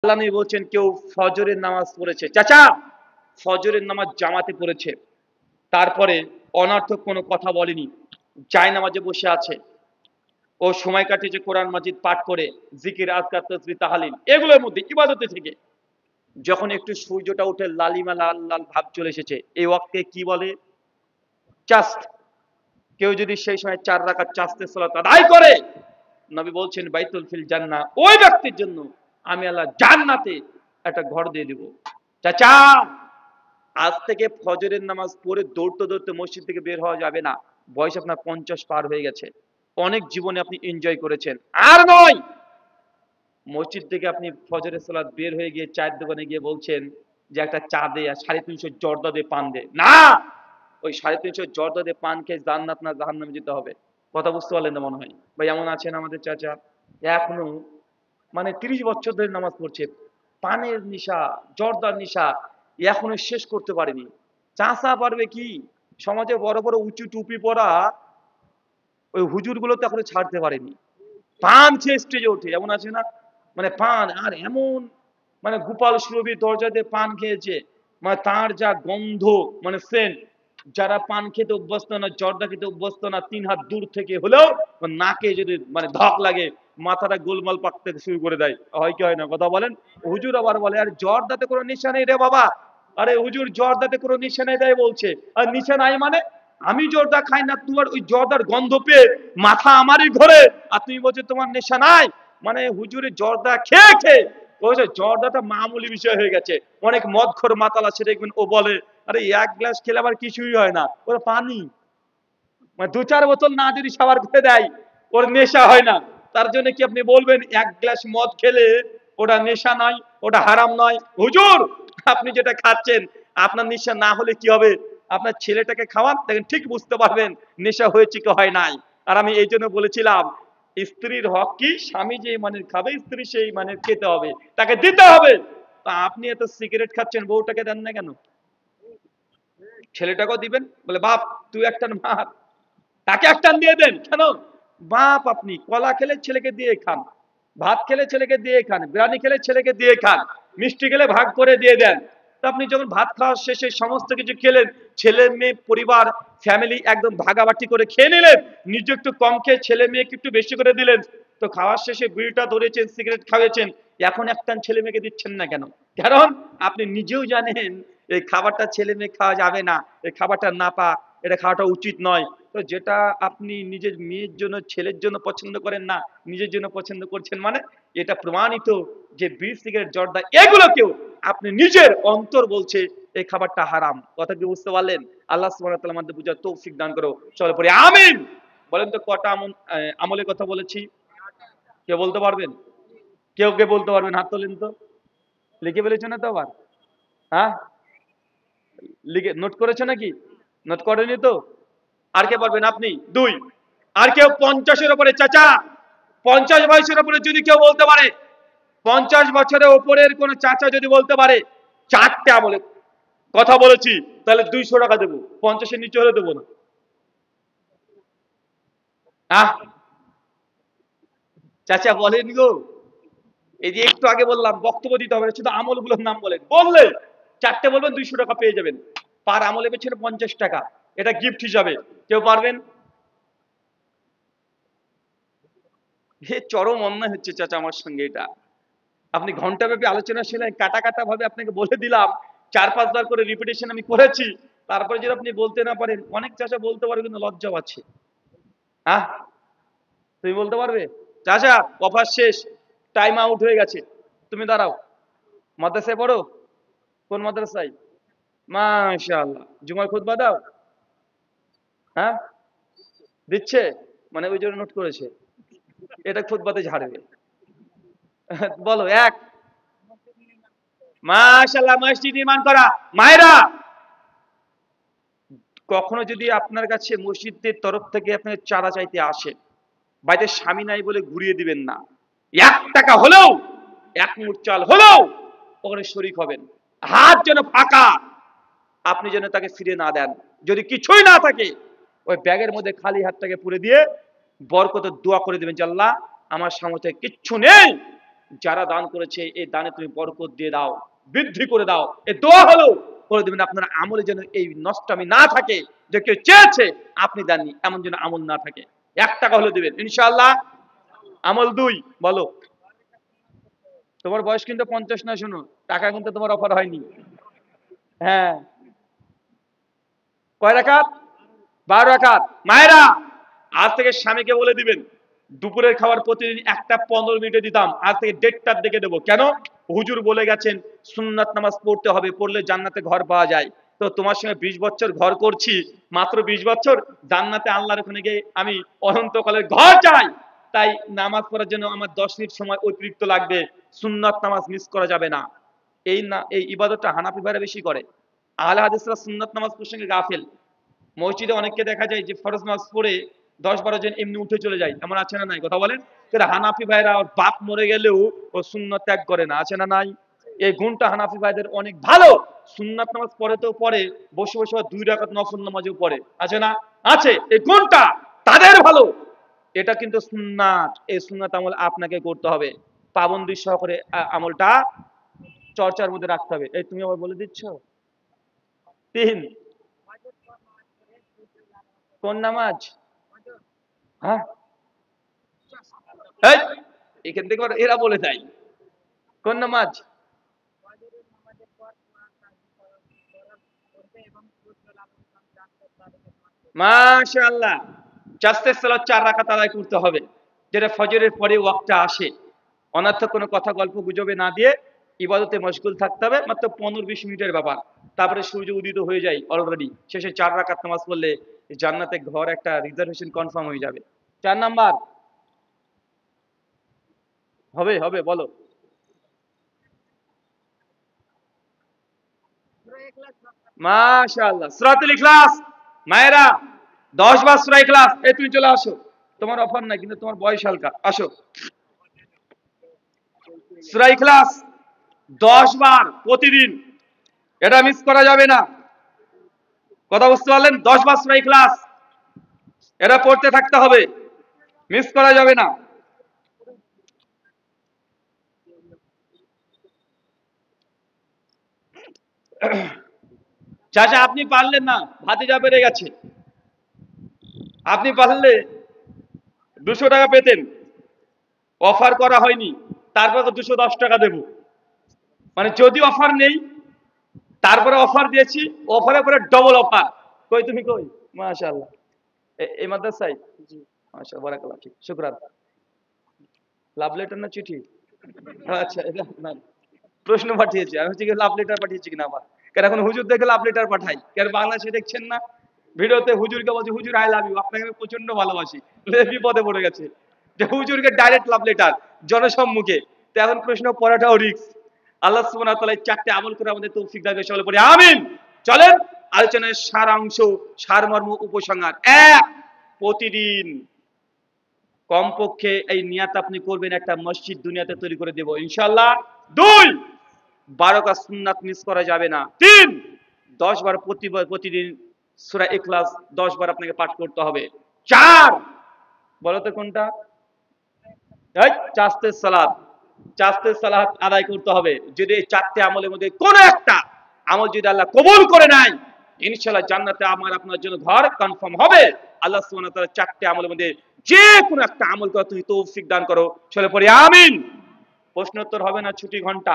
আল্লাহ নবী বলছেন কেউ ফজরের নামাজ পড়েছে, চাচা ফজরের নামাজ জামাতে পড়েছে, তারপরে অনর্থক কোনো কথা বলেনি, জায়নামাজে বসে আছে, ও সময় কাটিয়েছে কোরআন মাজিদ পাঠ করে, জিকির আজকার তসবিহ তাহলিল এগুলোর মধ্যে ইবাদতে থেকে। যখন একটু সূর্যটা উঠে লালিমা লাল লাল ভাব চলে এসেছে, এই ওয়াক্তে কি বলে? চাস্ত। কেউ যদি সেই সময় 4 রাকাত চাস্তের সালাত আদায় করে, নবী বলছেন বাইতুল ফিল জান্নাহ, ওই ব্যক্তির জন্য আমি আল্লাহ জান্নাতে একটা ঘর দিয়ে দিব। চাচা আজ থেকে ফজরের নামাজ পড়ে দৌড়তে দৌড়তে মসজিদ থেকে বের হওয়া যাবে না। বয়স আপনার 50 পার হয়ে গেছে, অনেক জীবনে আপনি এনজয় করেছেন, আর নয় মসজিদ থেকে আপনি ফজরের সালাত বের হয়ে গিয়ে চায়ের দোকানে গিয়ে বলছেন যে একটা চা দে আর 350 জর্দা দিয়ে পান দে। না, ওই 350 জর্দা দিয়ে পান খেয়ে জান্নাত না জাহান্নামে যেতে হবে। কথা বুঝতে পারলেন না মনে হয়? ভাই এমন আছেন আমাদের চাচা এখনো মানে 30 বছর ধরে নামাজ পড়ছে, পানের নিশা জর্দার নিশা এখনো শেষ করতে পারেনি। চাচা পারবে কি? সমাজে বড় বড় উঁচু টুপি পরা ওই হুজুর গুলো তো এখনো ছাড়তে পারেনি, পান খেয়ে স্টেজে ওঠে, এমন আছে না? মানে পান আর এমন মানে গোপাল সুরভির দরজা দিয়ে পান খেয়েছে, মানে তার যা গন্ধ, মানে সেন্ট, যারা পান খেতে অভ্যস্ত না জর্দা খেতে অভ্যস্ত না 3 হাত দূর থেকে হলেও নাকে যদি মানে ধক লাগে মাথাটা গোলমাল পাকতে শুরু করে দেয়, হয় কি হয় না কথা বলেন? হুজুর আবার বলে আর জর্দাতে কোনো নেশা নেই রে বাবা। আরে হুজুর জর্দাতে কোনো নেশা নেই তাই বলছে, আর নেশা নাই মানে আমি জর্দা খাই না, তোমার ওই জর্দার গন্ধ পেয়ে মাথা আমারই ঘরে, আর তুমি বলছো তোমার নেশা নাই। মানে হুজুরের জর্দা খেয়ে খেয়ে বলছে জর্দাটা মামুলি বিষয় হয়ে গেছে। অনেক মদখোর মাতাল আছে দেখবেন, ও বলে আরে 1 গ্লাস খেলে আবার কিছুই হয় না, ওরা পানি মানে 2-4 বোতল না যদি সবার করে দেয় ওর নেশা হয় না। তার জন্য কি আপনি বলবেন 1 গ্লাস মদ খেলে ওটা নেশা নয়, ওটা হারাম নয়? হুজুর আপনি যেটা খাচ্ছেন আপনার নেশা না হলে কি হবে? আপনার ছেলেটাকে খাওয়ান, দেখেন ঠিক বুঝতে পারবেন নেশা হয়েছে কি হয় নাই। আর আমি এই জন্য বলেছিলাম স্ত্রীর হক কি, স্বামী যেই মানের খাবে স্ত্রী সেই মানের খেতে হবে, তাকে দিতে হবে। তা আপনি এত সিগারেট খাচ্ছেন, বউটাকে দেন না কেন? ছেলেটাকেও দিবেন, বলে বাপ তুই একটা মার, তাকে একটা দিয়ে দেন কেন? বাপ আপনি কলা খেলে ছেলেকে দিয়ে খান, ভাত খেলে ছেলেকে দিয়ে খান, বিরিয়ানি খেলে ছেলেকে দিয়ে খান, মিষ্টি খেলে ভাগ করে দিয়ে দেন। তো আপনি যখন ভাত খাওয়ার শেষে সমস্ত কিছু খেলেন, ছেলে মেয়ে পরিবার ফ্যামিলি একদম ভাগাভাগি করে খেয়ে নিলেন, নিজে একটু কম খেয়ে ছেলে মেয়েকে একটু বেশি করে দিলেন, তো খাওয়ার শেষে বিড়িটা ধরেছেন সিগারেট খাওয়াছেন, এখন একটা ছেলে মেয়েকে দিচ্ছেন না কেন? কারণ আপনি নিজেও জানেন এই খাবারটা ছেলে মেয়ে খাওয়া যাবে না, এই খাবারটা না পা, এটা খাওয়াটা উচিত নয়। তো যেটা আপনি নিজের মেয়ের জন্য ছেলের জন্য পছন্দ করেন না, নিজের জন্য পছন্দ করছেন, মানে এটা প্রমাণিত যে বিড়ি সিগারেট জর্দা এগুলোকেও আপনি নিজের অন্তর বলছে এই খাবারটা হারাম। কথা কি বুঝতে পারলেন? আল্লাহ সুবহানাহু ওয়া তাআলা আমাদের বুঝার তৌফিক দান করো। চলো পড়ি আমিন। বলেন তো কটা আমলের কথা বলেছি? কে বলতে পারবেন? কেউ কে বলতে পারবেন? হাত তোলেন তো। লিখে ফেলেছো না তো আবার? হ্যাঁ, লিখে নোট করেছো নাকি? নোট করেনি তো? আর কে পারবেন? আপনি 2। আর কেউ 50-এর উপরে? চাচা 50 বয়সের উপরে যদি কেউ বলতে পারে, 50 বছরের উপরের কোন চাচা যদি বলতে পারে 4টে আমলে কথা বলেছি, তাহলে 200 টাকা দেবো, 50-এর নিচে হলে দেবো না। আহ চাচা বলেন গো, এই যে একটু আগে বললাম বক্তব্য দিতে হবে না, শুধু আমলগুলোর নাম বলেন, বললে 4টে বলবেন 200 টাকা পেয়ে যাবেন, পার আমলে পেছনে 50 টাকা, এটা গিফট হিসাবে। কেউ পারবেন? হে চরম অন্যায় হচ্ছে চাচা আমার সঙ্গে এটা। আপনি ঘন্টাব্যাপী আলোচনা শুনলেন, কাটা কাটা ভাবে আপনাকে বলে দিলাম, 4-5 বার করে রিপিটেশন আমি করেছি, তারপরে যদি আপনি বলতে না পারেন, অনেক চাচা বলতে পারে কিন্তু লজ্জাও আছে। হ্যাঁ, তুমি বলতে পারবে? চাচা অফার শেষ, টাইম আউট হয়ে গেছে, তুমি দাঁড়াও। মাদ্রাসায় পড়ো? কোন মাদ্রাসায়? মাশাআল্লাহ, জুমার খুতবা দাও? হ্যাঁ দিচ্ছে, মানে ওই জন্য নোট করেছে, এটা খুতবাতে ঝাড়বে। বলো এক। মাশাআল্লাহ, মসজিদ নির্মাণ করা। মায়েরা কখনো যদি আপনার কাছে মসজিদের তরফ থেকে আপনার চাঁদা চাইতে আসে, বাড়িতে স্বামী নাই বলে ঘুরিয়ে দিবেন না। 1 টাকা হলেও, 1 মুঠ চাল হলেও ওখানে শরীক হবেন। হাত যেন ফাঁকা, আপনি যেন তাকে ফিরে না দেন। যদি কিছুই না থাকে ওই ব্যাগের মধ্যে খালি হাতটাকে পুরে দিয়ে বরকতের দোয়া করে দিবেন যে আল্লাহ আমার সামর্থ্যে কিচ্ছু নেই, যারা দান করেছে এই দানে তুমি বরকত দিয়ে দাও, বৃদ্ধি করে দাও। এই দোয়া হলো করে দেবেন আপনার আমলে যেন এই নষ্টমি না থাকে, যে কেউ চেয়েছে আপনি দেননি এমন যেন আমল না থাকে। 1 টাকা হলে দিবেন ইনশাআল্লাহ। আমল 2 বলো। তোমার বয়স কিন্তু 50 না, শোনো টাকা কিন্তু তোমার অফার হয়নি। হ্যাঁ, কয় রাকাত? 12 রাকাত। মায়েরা আজ থেকে স্বামীকে বলে দিবেন দুপুরের খাবার প্রতিদিন 1টা 15 মিনিটে দিতাম, আজ থেকে 1:30টার দিকে দেবো। কেন? হুজুর বলে গেছেন সুন্নাত নামাজ পড়তে হবে, পড়লে জান্নাতে ঘর পাওয়া যায়। তো তোমার সঙ্গে 20 বছর ঘর করছি, মাত্র 20 বছর, জান্নাতে আল্লাহর ওখানে গিয়ে আমি অনন্তকালের ঘর চাই। তাই নামাজ পড়ার জন্য আমার 10 মিনিট সময় অতিরিক্ত লাগবে, সুন্নাত নামাজ মিস করা যাবে না। এই ইবাদতটা হানাফি ভাইরা বেশি করে, আহলে হাদিসরা সুন্নাত নামাজ প্রসঙ্গে গাফেল। মসজিদে অনেককে দেখা যায় যে ফরজ নামাজ পড়ে 10-12 জন এমনি উঠে চলে যায়, এমন আছে না নাই? কথা বলেন। হানাফি ভাইরা বাপ মরে গেলেও ও সুন্নাত ত্যাগ করে না, আছে না নাই? এই গুণটা হানাফি ভাইদের অনেক ভালো। সুন্নাত নামাজ পড়ে তো পড়ে, বসে বসে 2 রাকাত নফল নামাজও পড়ে, আছে না? আছে। এই গুণটা তাদের ভালো। এটা কিন্তু সুন্নাত, এই সুন্নাত আমল আপনাকে করতে হবে, পাবন্দি সহকারে আমলটা চর্চার মধ্যে রাখতে হবে। এই তুমি আবার বলে দিচ্ছ 3 কোন নামাজ? হ্যাঁ, এখান থেকে এরা বলে দেয় কোন নামাজ। মাশাআল্লাহ, চাস্তের সালাত 4 রাকাত আদায় করতে হবে, যেটা ফজরের পরে ওয়াক্তটা আসে। অনর্থক কোনো কথা গল্প গুজবে না দিয়ে ইবাদতে মশগুল থাকতে হবে। মাত্র 15-20 মিনিটের ব্যাপার, তারপরে সূর্য উদিত হয়ে যায় অলরেডি। শেষে 4 রাকাত নামাজ পড়লে জান্নাতে ঘর একটা রিজার্ভেশন কনফার্ম হয়ে যাবে। 4 নাম্বার হবে হবে বলো। মাশাআল্লাহ, সূরাতুল ইখলাস। মায়েরা 10 বার সূরা ইখলাস। এই তুমি চলে আসো, তোমার অফার নাই কিন্তু তোমার বয়স হালকা, আসো। সূরা ইখলাস 10 বার প্রতিদিন, এটা মিস করা যাবে না। কথা বুঝতে পারলেন? 10 বার সূরা ইখলাস এটা পড়তে থাকতে হবে, মিস করা যাবে না। চাচা আপনি পারলেন না, ভাতিজা পেরে গেছে। আপনি পারলে 200 টাকা পেতেন, অফার করা হয়নি, তারপর 210 টাকা দেব। মানে যদি অফার নেই, তারপরে অফার দিয়েছি, অফারের পরে ডবল অফার। কই তুমি কই? মাশাআল্লাহ, এই মাদ্রাসায়। জি মাশাআল্লাহ, বারাকাল্লাহ, ঠিক, শুকরান। লাভ লেটার না চিঠি? আচ্ছা, এটা না, প্রশ্ন পাঠিয়েছি আমি, হচ্ছে লাভ লেটার পাঠিয়েছি কিনা আবার। কারণ এখন হুজুর দেখে লাভ লেটার পাঠাই, কারণ বাংলাদেশে দেখছেন না ভিডিওতে হুজুরকে বলছে হুজুর আই লাভ ইউ, আপনাকে আমি প্রচন্ড ভালোবাসি, বিপদে পড়ে গেছে যে হুজুরকে ডাইরেক্ট লাভ লেটার জনসম্মুখে। তো এখন প্রশ্ন পড়াটাও রিস্ক। আল্লাহ সুবহানাহু ওয়া তাআলা 4টে আমল করে আমাদের তৌফিক দান করে, সকলে পড়ি আমিন। চলেন আলোচনার সারাংশ, সারমর্ম, উপসংহার। 1, প্রতিদিন কমপক্ষে এই নিয়াত আপনি করবেন একটা মসজিদ দুনিয়াতে তৈরি করে দেব ইনশাআল্লাহ। 2, 12 রাকাত সুন্নাত মিস করা যাবে না। 3, 10 বার প্রতিদিন সূরা ইখলাস 10 বার আপনাকে পাঠ করতে হবে। 4, বলো তো কোনটা? এই চাস্তের সালাত, চাস্তের সালাত আদায় করতে হবে। যদি এই 4টে আমলের মধ্যে কোনো একটা আমল যদি আল্লাহ কবুল করে নেয়, ইনশাআল্লাহ জান্নাতে আমার আপনার জন্য ঘর কনফার্ম হবে। আল্লাহ সুবহানাহু ওয়া তাআলা 4টে আমলের মধ্যে যে কোনো একটা আমল করে তুমি তৌফিক দান করো, চলে পড়ি আমিন। প্রশ্নোত্তর হবে না, ছুটি ঘন্টা।